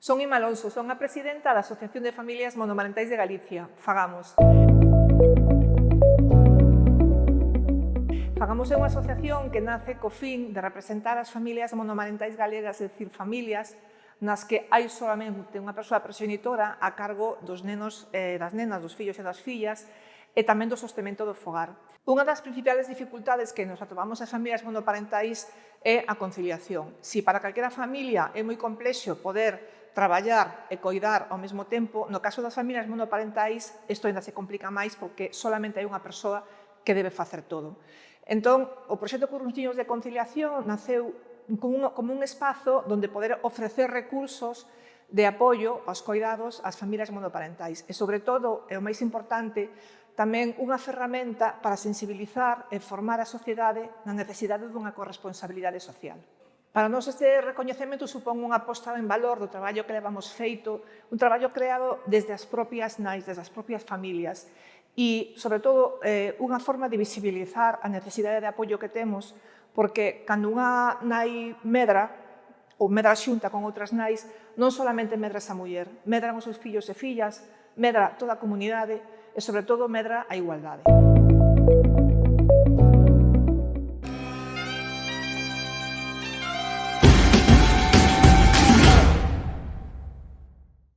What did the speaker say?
Son Ima Alonso, son a presidenta da Asociación de Familias Monomarentais de Galicia, Fagamos. Fagamos é unha asociación que nace co fin de representar as familias monomarentais galegas, é dicir, familias nas que hai solamente unha persoa proxenitora a cargo dos nenos e das nenas, dos fillos e das fillas, e tamén do sostemento do fogar. Unha das principales dificultades que nos atopamos as familias monoparentais é a conciliación. Si para calquera familia é moi complexo poder traballar e coidar ao mesmo tempo, no caso das familias monoparentais isto ainda se complica máis porque solamente hai unha persoa que debe facer todo. Entón, o proxecto Currunciños de Conciliación naceu como un espazo onde poder ofrecer recursos de apoio aos coidados ás familias monoparentais e, sobre todo, e o máis importante, tamén unha ferramenta para sensibilizar e formar a sociedade na necesidade dunha corresponsabilidade social. Para nós este recoñecemento supón unha posta en valor do traballo que levamos feito, un traballo creado desde as propias nais, desde as propias familias e, sobre todo, unha forma de visibilizar a necesidade de apoio que temos, porque cando unha nai medra, ou medra xunta con outras nais, non solamente medra esa muller, medran os seus fillos e fillas, medra toda a comunidade e, sobre todo, medra a igualdade.